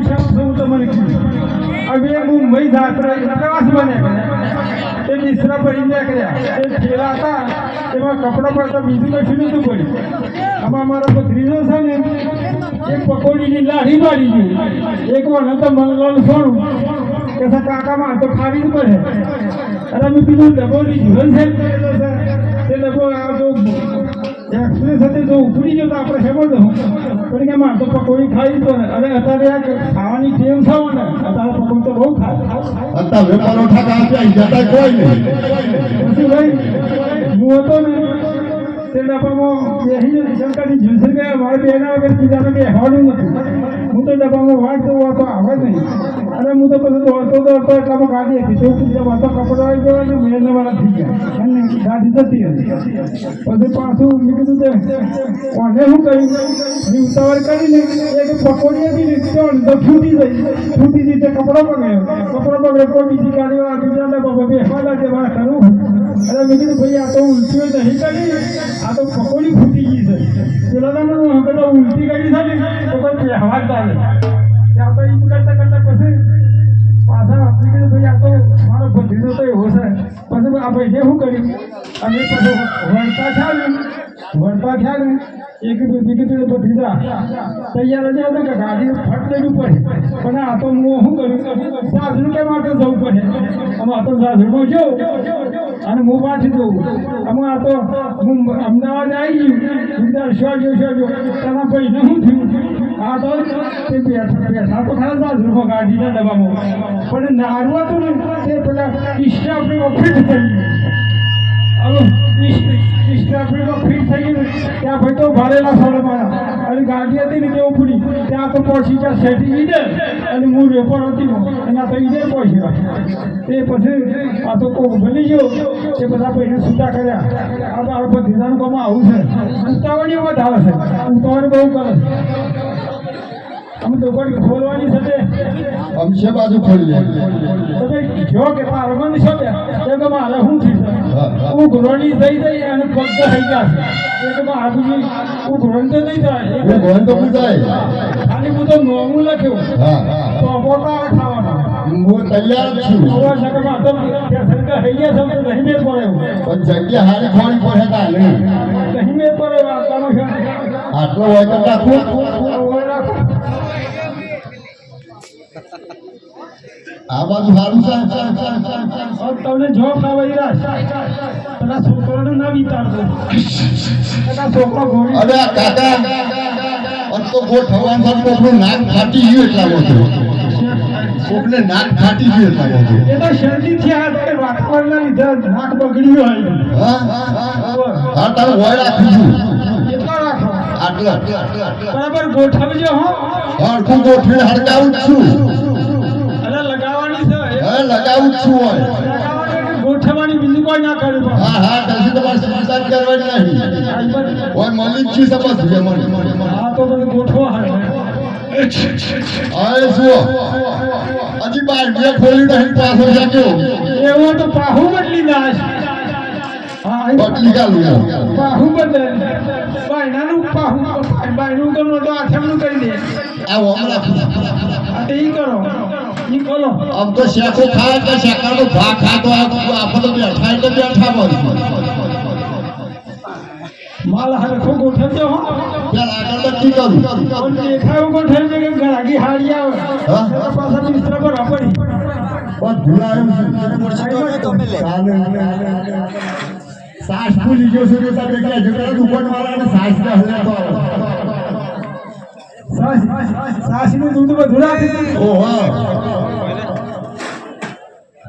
પૈસા હું તમને હવે મુંબઈ જાત્રા પ્રવાસ બને એ મિશ્રા પર નીકળ્યા એ થેલા હતા એમાં કપડા પર તો બીજું કશું નતું પડ્યું આમાં અમારો ભત્રીજો છે ને એક પકોડીની લારી મારી ગઈ એક વાર તો મંગળ સોનું કે કાકામાં તો ખાવી જ પડે અને અમે બીજું ડબોની જીવન છે તે ડબો જો એક્સપ્રેસ હતી જો ઉપડી ગયો તો આપણે સમજો પણ કે મારે તો પકોડી ખાવી પડે અને અત્યારે આ ખાવાની ટેવ છે ને અત્યારે પકોડી તો બહુ ખાય અત્યારે પરોઠા ખાવા જતા કોઈ નહીં પછી ભાઈ હું હતો ને તે ડબ્બામાં બેસીને શંકરની ઝુંસર ગયા મારે બેના વગર બીજાને બેસવાનું નથી હું તો ડબ્બામાં વાંચતો હતો આવે નહીં અને હું તો પછી દોડતો એટલામાં ગાડી હતી તો બીજા તો કપડા આવી ગયો અને મેળને વાળા થઈ ગયા અને ગાડી જતી હતી પછી પાછું મેં કીધું કે કોને શું કર્યું મેં ઉતાવળ કરીને એક પકોડી હતી ને તો છૂટી જઈ તે કપડો પકડ્યો કોઈ બીજી ગાડીવાળા બીજા ડબ્બા બેસવા લાગે મારે કરવું અરે મેં કીધું ભાઈ આ તો ઉલટીઓ નહીં કરી આ તો પકોડી ફૂટી ગઈ છે પેલા મને ઉલટી કરી છે ને તો કોઈ બેહવા જ આવે ત્યાં તો એ કરતા પછી પાછા આપી કીધું ભાઈ આ તો મારો ભત્રીજો તો એવો છે પછી આ ભાઈને શું કર્યું અને પછી વળતા થયા ને એક કીધું ભત્રીજા તૈયાર જ હતો કે ગાડી ફટ લેવું પડે પણ આ તો હું શું કર્યું સાસરું કે માટે જવું પડે આમાં તો સાસરુમાં જો અને હું પાછી જવું આમાં આ તો હું અમદાવાદ આવી ગયું શોજો તેના ભાઈને શું થયું આ તો તે બેઠા તો ખરા સાસરુમાં ગાડીના ડબ્બામાં પણ નારું હતું ને તે પેલા ઈષ્ટ આપણે ફિટ થઈ ગયું ઈષ્ટ આપણે ફિટ થઈ ગયું ત્યાં ભાઈ તો ભારેલા સોળે મારા અને ગાડી હતી ને તે ઉપડી ત્યાં તો પહોંચી ગયા સેટી ઈડે અને હું વેપાર હતી એના તો ઈડે પહોંચી તે પછી આ તો કોઈ બની ગયો તે બધા પૈસા છૂટા કર્યા આ તો આ ભત્રીજાનું કામ આવું છે ઉતાવળી વધારે છે ઉતાવળ બહુ કરે અમે દુકાન ખોલવાની છે અમશે બાજુ ખોલી તમે જો કે મારવાની છે કે મારે શું થયું હું ઘોરણી થઈ અને પગ થઈ ગયા છે કે બાબુજી હું ઘોરણ તો નહીં થાય ઘોરણ તો જાય ખાલી હું તો નોમું લખ્યું તો પોતા ખાવાના હું તૈયાર છું અવાજ કે માતો સરકાર થઈ ગયા છે નહીં મેળ પડે પણ જગ્યા હારી ખોરી પડે કા નહીં મેળ પડે આટલામાં છે આટલો હોય તો રાખો આ બાજુ સારું છે તમને જોબ ખાવા પેલા છોકરાને ના વિચારતો છોકરો ઘોડી અરે કાકા તો ગોઠવવાનું કોકનું નાક ફાટી ગયું એટલા બધું કોકને નાક ફાટી ગયું એટલા બધું એ તો શરદી થયા વાટકોળના લીધે નાક બગડ્યું હોય હા તારે હોય રાખીશું કેટલા રાખો આટલા બરાબર ગોઠવજો હો હરખું ગોઠવીને હડકાવું જ છું લગાવવાની છે લગાવું જ છું હોય ગોઠવવાની બીજું કોઈ ના કર્યું હા પછી તમારે સમાચાર કરવાની નહીં ઓય મલિક જી સમજ છે મને હા તો બધું ગોઠવો હા શું હજી બાર બે ખોલી નહીં પાછો જાગ્યો એવો તો પાહુ બદલી દાસ હા બદલી ગાલું પાહુ બદલ બાયનાનું પાહુ બાયનું તો નોટો આઠમનું કરી દે આવો હમણાં આ તે ઈ કરો ઈ બોલો अब तो शेको खाए तो शेका तो भाग खा तो आप तो बैठा बोल माल हरखो गोठवજો હો પેલા આગળ તો કી કરું પણ દેખાવ ગોઠવજો કે ગળાગી હાડી આવે હા પાછા બિસ્તરા પર આપડી બસ ભૂલાયું તો મેલે સાસ ભૂલી ગયો છું તો તમે કે જગડા દુકાન વાળાને સાસ કે હલે તો સાસનું દૂધ બધું રાખી ઓહો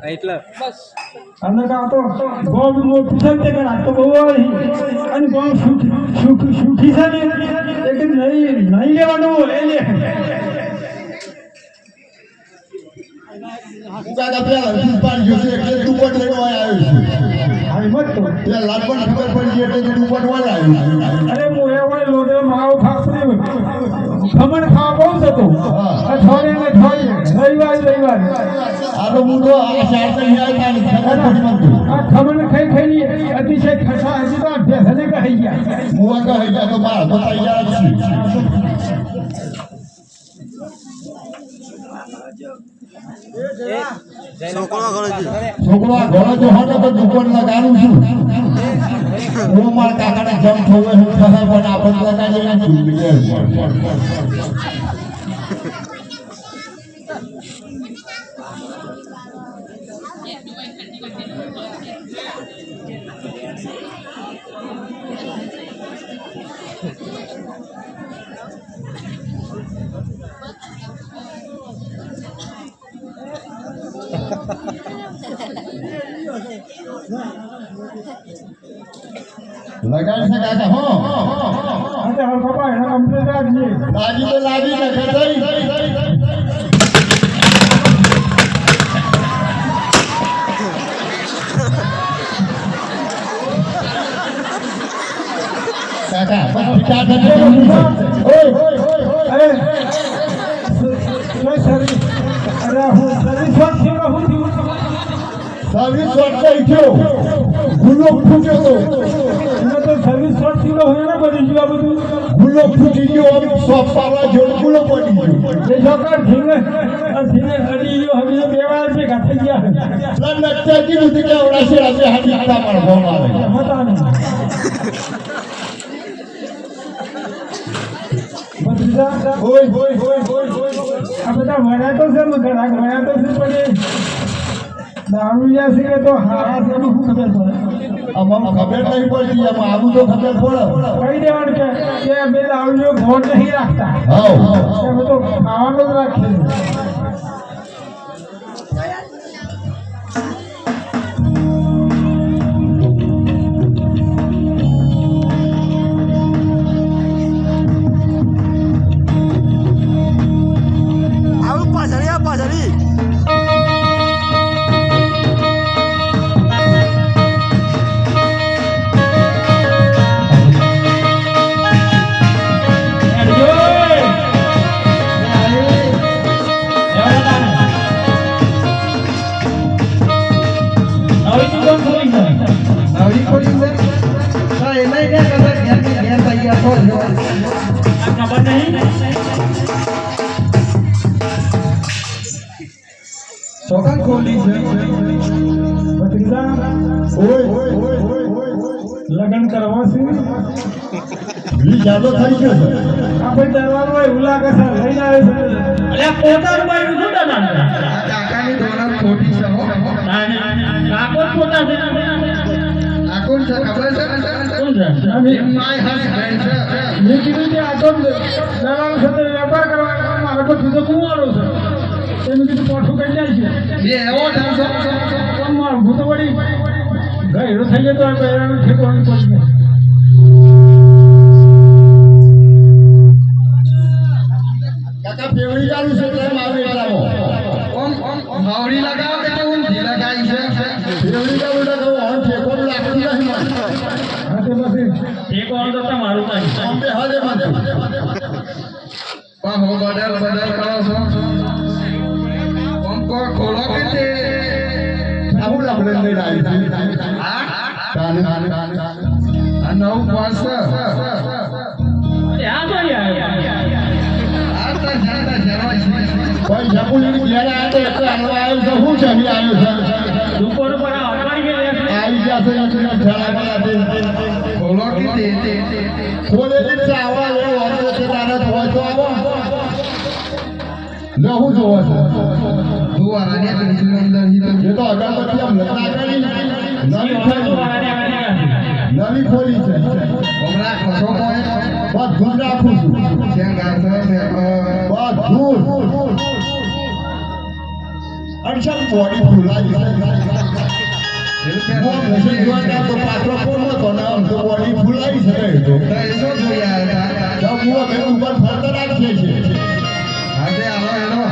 એટલે બસ અને કાતો બહુ મોટું છે તે કરા તો બહુ અને બહુ સુખી છે ને એક નહીં લેવાનું એ લે દાદા પેલા દુકાન જો છે એટલે દુકાન લઈને આવ્યો છું આવી મત તો પેલા લાલપણ ખબર પડી એટલે દુકાન વાળા આવ્યો અરે મોએ વાળે લોડે માવ ખાસરી ખમણ ખાવા બહુ થતો અઠવાડિયે ને અઠવાડિયે રવિવાર આ તો મુંડો આ શાર નહીં આવતા ને ખબર પડી મને આ ખમણ ખાઈ અતિશય ખસા હજી તો ભેસને કહી ગયા મુવા કહી ગયા તો માર તો તૈયાર જ છે છોકરો આ ઘરે જો હતો તો દુકાન લગાડું છું હું મારા કાકાને જમ થયો હું ખબર પણ આપણે લગાડી લગાડી છે કાકા હો અરે હવે બાપા એના કમ્પ્લીટ રાખજે લાગી તો લાગી ને ખરી કાકા પણ પિતા થશે અરે કોઈ સર્વિસ અરે હું સર્વિસ વાત છે કે હું થયું સર્વિસ શોર્ટ થયો ગુલો ફૂટ્યો તો એને તો સર્વિસ શોર્ટ થયો હોય ને બધી જુઓ બધું ગુલો ફૂટી ગયો સોપ પાવા જોડ ગુલો પડી ગયો એ છોકરા ધીમે અડી ગયો હવે બે વાર ભેગા થઈ ગયા નટ્ટા કીધું કે ઓળાશે આજે હાથી આડા પર ફોન આવે હતા ને આ બધા વયા તો છે ને ઘણા વયા તો છે પણ દારૂ જ્યાં છે તો હારા છે શું ખબર પડે અમને ખબર નહીં પડતી એમ આવું તો ખબર પડે કહી દેવાનું કે બે દારૂ ઘોડ નહીં રાખતા હા અમે તો ખાવાનું જ રાખીએ ખબર નહીં સોગન ખોલી છે ભત્રીજા લગ્ન કરવા છે ઈ જાદો થઈ ગયો છે આપણે દરવાનો હોય એવું લાગે છે લઈને આવે છે અલ્યા પોતાનું બાયનું શું દાદા આ કાકાની દોણા ખોટી છે હો કાકો પોતા છે આ કોણ છે ખબર છે કોણ છે માય હસબન્ડ છે મેં કીધું કે આ તો દરવાનો સાથે વેપાર કરવા મારે તો જુદો કુંવારો છે એનું કીધું પોઠું કરી જાય છે બે એવો ઢાંસો કોણ મારું ભૂતો વળી ગયેલો થઈ ગયો તો આ પહેરાનું ઠેકવાનું પડી કાકા ફેવડી ચાલુ છે એટલે મારું એટલામાં ઓમ માવડી લગાવો કે ઓમ ઢીલા ગાઈ છે ફેવડી ચાલુ લગાવો ઓમ ઠેકો લાગતું નહીં મને હા તે પછી ઠેકવાનું તો તમારું કાંઈ ઓમ બે હાલે મને પા હો બદલ કરો છો ઓમ કો ખોલો કે તે આવું લાગલે નહીં આવી હા કાન આ નવ પાસ આ તો કોઈ જપુલી ઘેર આવ્યો તો એટલે આનો આવ્યો તો હું જમી આવ્યો છે દુકાન પર અટવાઈ ગયા આવી ગયા છે એટલે ઠેલા બના ખોલો કે તે ખોલે ને ચાવા લે વાતો છે તારા હોય તો આવો લે હું જોવા છે દુવારાની અંદર એ તો અગરબત્તી આમ લગતા કરી નવી ખોલી છે હમણાં ખસો કોઈ બધું રાખું છું ક્યાં ગાય છે બધું અક્ષર બોડી ફૂલાઈ છે તો પાત્રો કોનો તો નામ તો બોડી ફૂલાઈ છે તો એસો જોયા હતા હું અમે ઉપર ફરતા રાખીએ છીએ આજે આવો એનો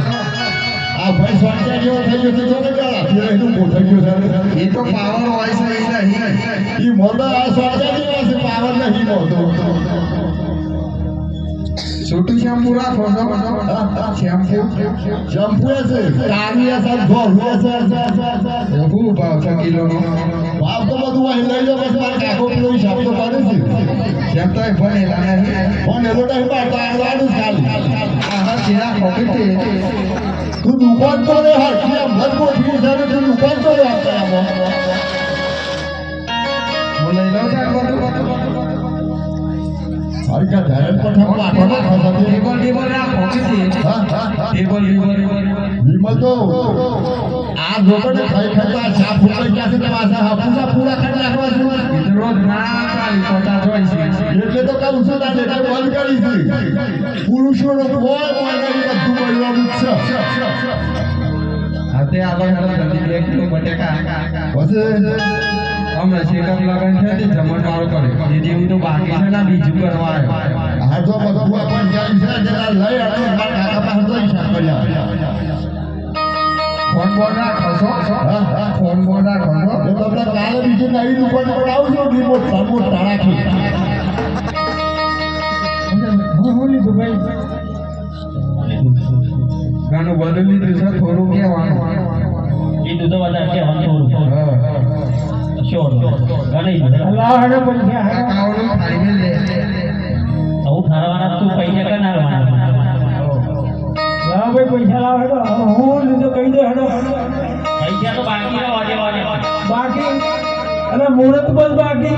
આ ભાઈ સ્વાંચા જેવો થઈ ગયો છે તો કેલા ફેર એનું મોટો ગયો છે એ તો પાવર હોય છે એ નહીં ઈ મોટો આ સ્વાંચા જેવો છે પાવર નહીં મોટો છોટું શેમ્પુ રાખો શેમ્પુ છે કારિયા સર ધોળું છે હું ભાવ છે કિલો નો ભાવ તો બધું અહીં લઈ જાઓ પછી મારે કાકો પેલો હિસાબ તો કરે છે જેમ તો ભણેલા નહીં પણ એનો ટાઈમ પાડતો આગળનું જ ખાલી આહા જેના ખોટી છે તું દુકાન તો રે હાલ તું આમ મત ગોઠવી છે ને તું દુકાન તો રે આપતા આમાં હું લઈ લઉં છું અરે ક્યાં જાય પઠા પાઠવા ખાતા ટેબલ ના ખોટી છે હા ટેબલ વિમલ તો આ લોકોને ખાઈ ખાતા સાફ ઉપાય ક્યાંથી તમારા હાફુસા પૂરા કરી નાખવા છે રોજ ના ચાલી પોતા જોઈ છે એટલે તો કહું છું તાને એટલે બંધ કરી છે પુરુષોનો કોઈ નહીં બધું બોલવાનું છે હાથે આલો હેલો જલ્દી 2 કિલો બટેકા પછી અમે શેકમ લગન છે તે જમણ વાળો કરે જે જેવું તો બાકી છે ના બીજું કરવા આવ્યો આ તો બધું પણ જાય છે જરા લઈ આવો મારા કાકા પાસે તો હિસાબ કર્યા ફોન બોલ રાખો છો ફોન બોલ રાખો છો તો તમને કાલે બીજી નવી દુકાન પર આવજો રિમોટ સર્મોટ તારાખી હું લીધું ભાઈ ગાનું બધું લીધું છે થોડું કહેવાનું itu tuh ada siapa tuh? Sure. Kan itu. અલ્લાહ હે પૈસા હે કાકાઓનું ખાઈને લે Tahu harapan tuh payah kan harapan. લાવ ભાઈ પૈસા લાવ હેડો હું લીધું કહી દે હેડો Payah tuh bagi lah wajib. બાકી અને મુહૂર્ત બસ બાકી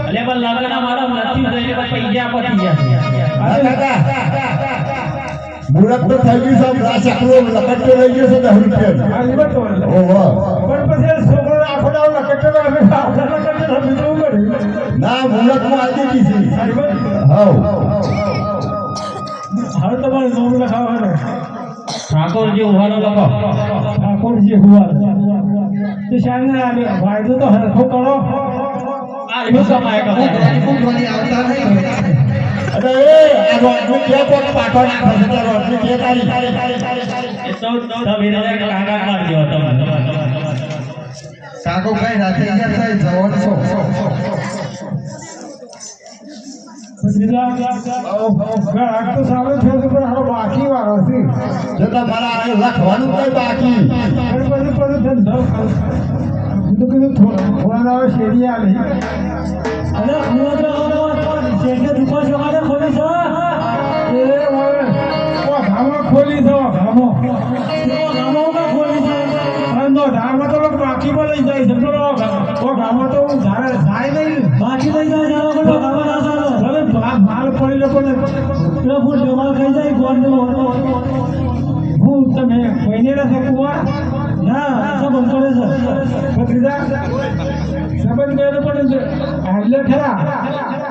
Alia bal laga na malam nanti dari payah apa dia? હા કાકા મુરત તો થઈ ગયું છે આ ચક્રો લખત તો લઈ ગયો છે 10 રૂપિયા આ લીધો તો ઓહો પણ પછી છોકરો આખો દાવ લકટો અમે સાવધાન લકટો બીજું કરે ના મુરત માં આવી ગઈ છે હાઉ હવે તમારે નામ લખાવો હેડો ઠાકોર जी उहानो लगा. ઠાકોરજી હુવા તો શાને આલે વાયદો તો હરખો કરો Ah itu sama ya kamu. ફોનની આવતા નહીં અરે એ આ રોટલી કે કોક પાટો નાખે છે તે રોટલી કે તારી Itu tapi dia kakak mar jo teman. કાકો કઈ રાતે યાર થાય જવાનું છો આ તો સારો છે પણ હારો બાકી વાળો છે જો તમારા આ લખવાનું કઈ બાકી પણ પછી ધંધો કીધું થોડા દાવા શેરી આલે અરે હું તો શેરી દુકાન સવારે ખોલી છે એ ઓ ગામો ખોલી દો ગામો ખોલી છે અંદો ધારમાં તો લોકો બાકી માં લઈ જાય છે ઓ ગામો તો જાય નહીં બાકી લઈ જાય જાવ ગામો ના ચાલો ભલે માલ પડી લે પણ પેલો ફૂલ જમા થઈ જાય ગોંડો હું તમે કોઈને ના શકું ના સંબંધ કરે છે ભત્રીજા સંબંધ ગયેલો પણ હાલે ખરા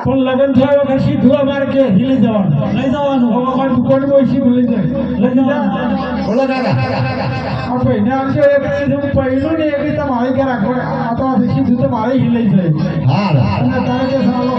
પણ લગન થયો કે સીધું અમારે કે લઈ જવાનું હવે અમારી દુકાનમાં સીધું લઈ જાય લઈ જવાનું બોલો કાકા આ ભાઈને આવશે એક હું પહેલું ને એક તમારે કે રાખો આ તો સીધું તો મારે લઈ જાય હા અને તારે કે સાલો